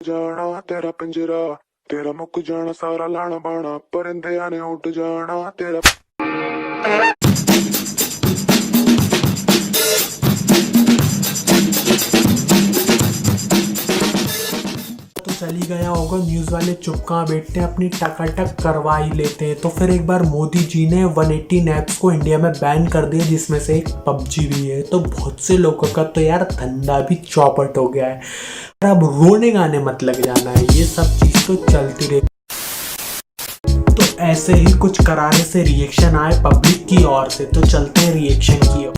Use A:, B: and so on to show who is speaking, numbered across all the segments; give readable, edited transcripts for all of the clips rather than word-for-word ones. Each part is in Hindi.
A: जाना तेरा पिंजरा, तेरा मुक जाना सारा लाना बाना, परिंदे आने उठ जाना तेरा।
B: तो चली गया होगा, न्यूज़ वाले चुप कहाँ बैठते हैं, अपनी टकाटक करवा ही लेते हैं। तो फिर एक बार मोदी जी ने 118 ऐप्स को इंडिया में बैन कर दिया, जिसमें से एक पबजी भी है। तो बहुत से लोगों का तो यार धंधा भी चौपट हो गया है। अब रोने गाने मत लग जाना है, ये सब चीज़ तो चलती रही। तो ऐसे ही कुछ करारे से रिएक्शन आए पब्लिक की ओर से, तो चलते हैं रिएक्शन की ओर।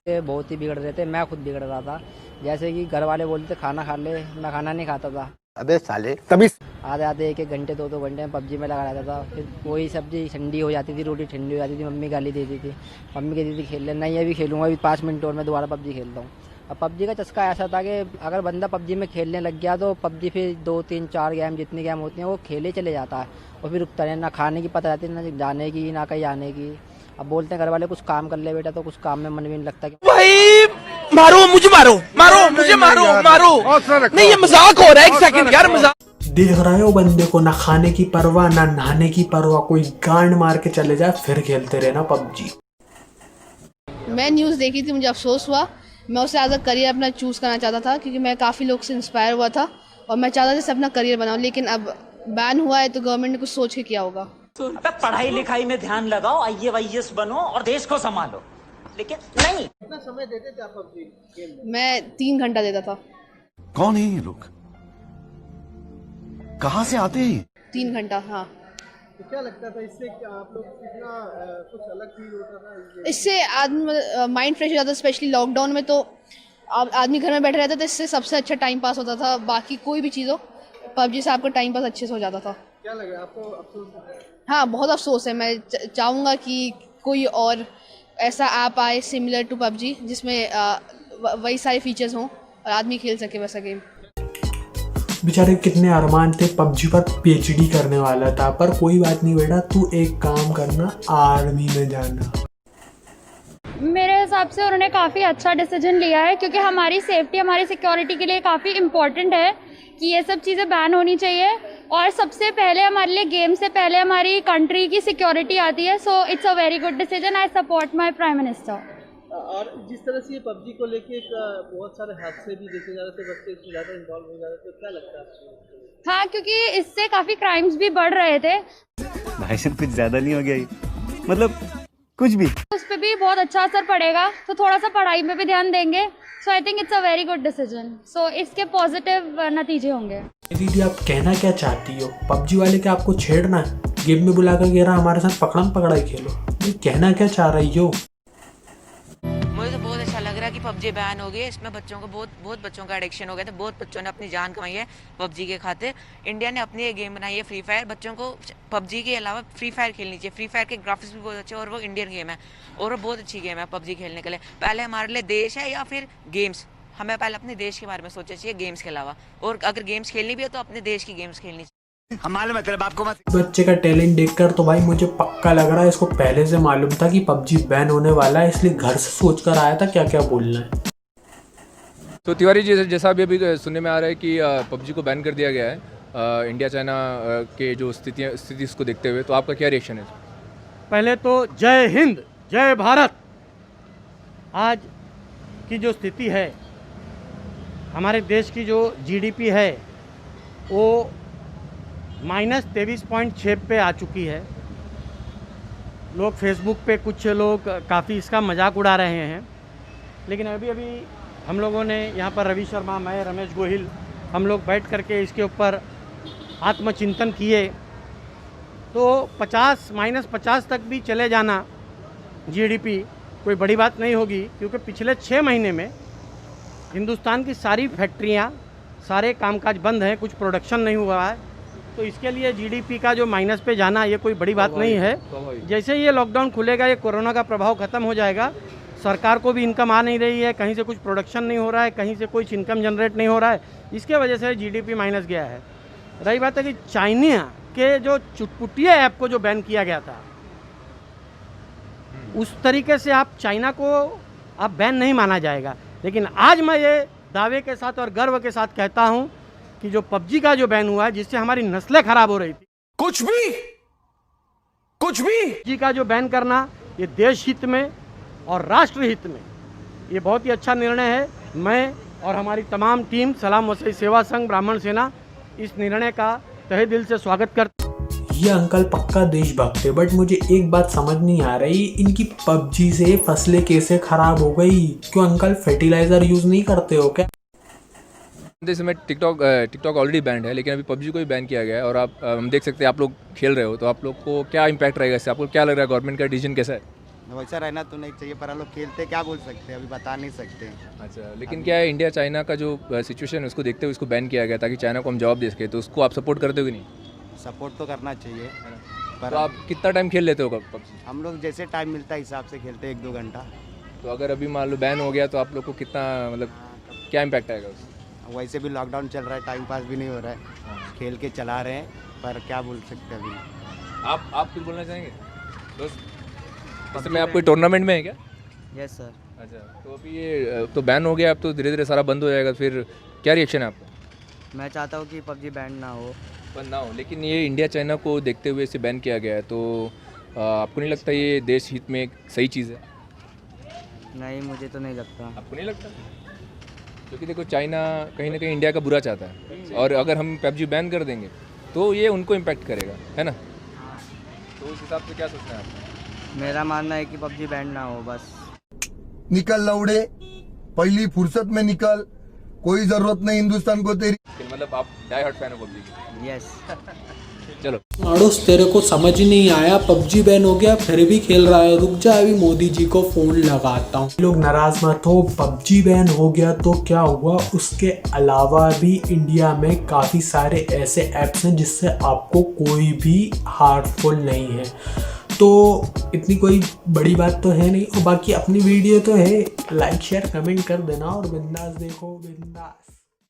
C: बहुत ही बिगड़ रहे थे, मैं खुद बिगड़ रहा था। जैसे कि घर वाले बोलते खाना खा ले, मैं खाना नहीं खाता था।
D: अबे साले तभी
C: आधे आधे एक घंटे दो घंटे में पबजी में लगा रहता था। फिर वही सब्जी ठंडी हो जाती थी, रोटी ठंडी हो जाती थी, मम्मी गाली देती थी। मम्मी कहती थी खेल ले, नहीं अभी खेलूंगा, अभी 5 मिनट और मैं दोबारा पबजी खेलता हूँ। अब पबजी का चस्का ऐसा था कि अगर बंदा पबजी में खेलने लग गया तो पबजी फिर 2 3 4 गेम जितनी गेम होती हैं वो खेले चले जाता है, और फिर रुकता नहीं, ना खाने की पता रहती, ना जाने की, ना कहीं आने की। अब बोलते हैं घर वाले कुछ काम कर ले बेटा, तो कुछ काम में मन भी नहीं लगता।
E: भाई मारो मुझे, मारो मुझे, मारो नहीं, ये मजाक हो रहा है। एक सेकंड यार, मजाक
B: देख रहे हो बंदे को, ना खाने की परवाह ना नहाने की परवाह, कोई गांड मार के चले जाए फिर खेलते रहना पबजी।
F: मैं न्यूज़ देखी थी, मुझे अफसोस हुआ। मैं उससे एज अ करियर अपना चूज़ करना चाहता था, क्योंकि मैं काफ़ी लोग से इंस्पायर हुआ था और मैं चाहता था जैसे अपना करियर बनाऊं। लेकिन अब बैन हुआ है तो गवर्नमेंट ने कुछ सोच के किया होगा।
G: अबे पढ़ाई लिखाई में ध्यान लगाओ, IAS बनो और देश को संभालो, लेकिन नहीं।
H: कितना समय देते थे आप पबजी गेम में?
F: मैं 3 घंटा देता था।
D: कौन है ये लोग, कहाँ से आते हैं?
F: 3 घंटा, हाँ।
H: तो क्या लगता था इससे कि आप लोग कितना कुछ अलग फील होता था?
F: इससे आदमी माइंड फ्रेश हो जाता था, स्पेशली लॉकडाउन में। तो आदमी घर में बैठे रहता था, इससे सबसे अच्छा टाइम पास होता था। बाकी कोई भी चीज़ हो, पबजी से आपका टाइम पास अच्छे से हो जाता था।
H: क्या लगा आपको, अफसोस है?
F: हाँ, बहुत अफसोस है। मैं चाहूँगा कि कोई और ऐसा ऐप आए सिमिलर टू पबजी, जिसमें वही सारे फीचर्स हों और आदमी खेल सके वैसा गेम।
B: बेचारे कितने अरमान थे, पबजी पर PhD करने वाला था, पर कोई बात नहीं बेटा, तू एक काम करना, आर्मी में जाना।
I: मेरे हिसाब से उन्होंने काफ़ी अच्छा डिसीजन लिया है, क्योंकि हमारी सेफ्टी, हमारी सिक्योरिटी के लिए काफ़ी इम्पोर्टेंट है कि ये सब चीज़ें बैन होनी चाहिए। और सबसे पहले हमारे लिए गेम से पहले हमारी कंट्री की सिक्योरिटी आती है। So it's a very good decision. I support my prime minister.
H: और जिस तरह से ये पबजी को लेके एक बहुत सारे हादसे भी देखे जा रहे थे, बच्चे इसमें ज़्यादा इन्वॉल्व हो जा रहे थे, तो क्या लगता है आपको?
I: हाँ, क्योंकि इससे काफ़ी क्राइम्स भी बढ़ रहे थे।
J: भाई साहब कुछ ज़्यादा नहीं हो गया ये, मतलब कुछ भी।
I: उस पर भी बहुत अच्छा असर पड़ेगा, तो थोड़ा सा पढ़ाई में भी ध्यान देंगे। So I think it's a very good decision. So इसके पॉजिटिव नतीजे होंगे।
B: दीदी आप कहना क्या चाहती हो? पबजी वाले क्या आपको छेड़ना है? गेम में बुलाकर कह रहा हमारे साथ पकड़म पकड़ाई खेलो, ये कहना क्या चाह रही हो?
K: मुझे तो बहुत अच्छा लग रहा है कि पबजी बैन हो गई है। इसमें बच्चों को बहुत बच्चों का एडिक्शन हो गया था, बहुत बच्चों ने अपनी जान कमाई है पबजी के खातिर। इंडिया ने अपनी एक गेम बनाई है फ्री फायर, बच्चों को पबजी के अलावा फ्री फायर खेलनी चाहिए। फ्री फायर के ग्राफिक्स भी बहुत अच्छे और वो इंडियन गेम है और वो बहुत अच्छी गेम है पबजी खेलने के लिए। पहले हमारे लिए देश है या फिर गेम्स, हमें पहले अपने देश के बारे में सोचना चाहिए गेम्स के अलावा, और अगर गेम्स खेलनी भी हो तो अपने देश की गेम्स खेलनी चाहिए।
J: हमारे मतलब आपको मत।
B: बच्चे का टैलेंट देखकर तो भाई मुझे पक्का लग रहा है इसको पहले से मालूम था कि पबजी बैन होने वाला है, इसलिए घर से सोच कर आया था क्या क्या बोलना है।
L: तो तिवारी जी, जैसा अभी सुनने में आ रहा है कि पबजी को बैन कर दिया गया है इंडिया चाइना के जो स्थिति इसको देखते हुए, तो आपका क्या रिएक्शन है?
H: पहले तो जय हिंद, जय भारत। आज की जो स्थिति है, हमारे देश की जो GDP है वो -23.6 पे आ चुकी है। लोग फेसबुक पे कुछ लोग काफ़ी इसका मजाक उड़ा रहे हैं, लेकिन अभी हम लोगों ने यहाँ पर रवि शर्मा, मैं, रमेश गोहिल, हम लोग बैठ करके इसके ऊपर आत्मचिंतन किए तो -50 तक भी चले जाना GDP कोई बड़ी बात नहीं होगी, क्योंकि पिछले 6 महीने में हिंदुस्तान की सारी फैक्ट्रियाँ, सारे कामकाज बंद हैं, कुछ प्रोडक्शन नहीं हुआ है। तो इसके लिए GDP का जो माइनस पे जाना ये कोई बड़ी बात नहीं है। जैसे ये लॉकडाउन खुलेगा, ये कोरोना का प्रभाव ख़त्म हो जाएगा, सरकार को भी इनकम आ नहीं रही है, कहीं से कुछ प्रोडक्शन नहीं हो रहा है, कहीं से कुछ इनकम जनरेट नहीं हो रहा है, इसके वजह से GDP माइनस गया है। रही बात है कि चाइना के जो चुटपुटिया ऐप को जो बैन किया गया था, उस तरीके से आप चाइना को आप बैन नहीं माना जाएगा। लेकिन आज मैं ये दावे के साथ और गर्व के साथ कहता हूँ कि जो पबजी का जो बैन हुआ है जिससे हमारी नस्लें खराब हो रही थी,
E: कुछ भी
H: पबजी का जो बैन करना ये देश हित में और राष्ट्र हित में ये बहुत ही अच्छा निर्णय है। मैं और हमारी तमाम टीम सलाम वसई सेवा संघ ब्राह्मण सेना इस निर्णय का तहे दिल से स्वागत करते।
B: ये अंकल पक्का देशभक्त है, बट मुझे एक बात समझ नहीं आ रही, इनकी पबजी से फसलें कैसे खराब हो गई? क्यों अंकल फर्टिलाइजर यूज नहीं करते हो क्या?
L: इस समय टिकटॉक ऑलरेडी बैंड है, लेकिन अभी पबजी को भी बैन किया गया है। और आप हम देख सकते हैं, आप लोग खेल रहे हो, तो आप लोग को क्या इम्पैक्ट रहेगा इससे? आपको क्या लग रहा है, गवर्नमेंट का डिसीजन कैसा है?
M: वैसा रहना तो नहीं चाहिए, पर हम लोग खेलते क्या बोल सकते हैं, अभी बता नहीं सकते।
L: अच्छा, लेकिन क्या है, इंडिया चाइना का जो सिचुएशन है उसको देखते हुए इसको बैन किया गया ताकि चाइना को हम जवाब दे सके, तो उसको आप सपोर्ट करते हो कि नहीं?
M: सपोर्ट तो करना चाहिए, पर
L: तो आप कितना टाइम खेल लेते हो पबजी?
M: हम लोग जैसे टाइम मिलता है हिसाब से खेलते हैं, 1-2 घंटा।
L: तो अगर अभी मान लो बैन हो गया तो आप लोग को कितना, मतलब क्या इम्पैक्ट आएगा उससे?
M: वैसे भी लॉकडाउन चल रहा है, टाइम पास भी नहीं हो रहा है, खेल के चला रहे हैं, पर क्या बोल सकते हैं अभी।
L: आप कुछ बोलना चाहेंगे दोस्त? इस समय आप कोई टूर्नामेंट में है क्या?
C: Yes sir.
L: अच्छा, तो अभी ये तो बैन हो गया, अब तो धीरे धीरे सारा बंद हो जाएगा, फिर क्या रिएक्शन है आपका?
C: मैं चाहता हूँ कि पबजी बैन ना हो।
L: बंद ना हो, लेकिन ये इंडिया चाइना को देखते हुए इसे बैन किया गया है, तो आपको नहीं लगता ये देश हित में एक सही चीज़ है?
C: नहीं, मुझे तो नहीं लगता।
L: आपको नहीं लगता? क्योंकि देखो, चाइना कहीं ना कहीं इंडिया का बुरा चाहता है, और अगर हम पबजी बैन कर देंगे तो ये उनको इम्पैक्ट करेगा, है ना? तो उस हिसाब से क्या सोचना है आपका?
C: मेरा मानना है कि पबजी बैन ना हो बस।
N: निकल लौड़े, पहली फुर्सत में निकल, कोई जरूरत नहीं हिंदुस्तान को तेरी।
L: मतलब आप डाई हार्ड फैन हो पबजी के?
C: यस।
L: चलो
B: माड़ोस, तेरे को समझ ही नहीं आया, पबजी बैन हो गया फिर भी खेल रहा है? रुक जा, अभी मोदी जी को फोन लगाता हूँ। लोग नाराज मत हो, पबजी बैन हो गया तो क्या हुआ, उसके अलावा भी इंडिया में काफ़ी सारे ऐसे ऐप्स हैं जिससे आपको कोई भी हार्मफुल नहीं है, तो इतनी कोई बड़ी बात तो है नहीं। और बाकी अपनी वीडियो तो है, लाइक शेयर कमेंट कर देना और बिंदास देखो, बिंदास।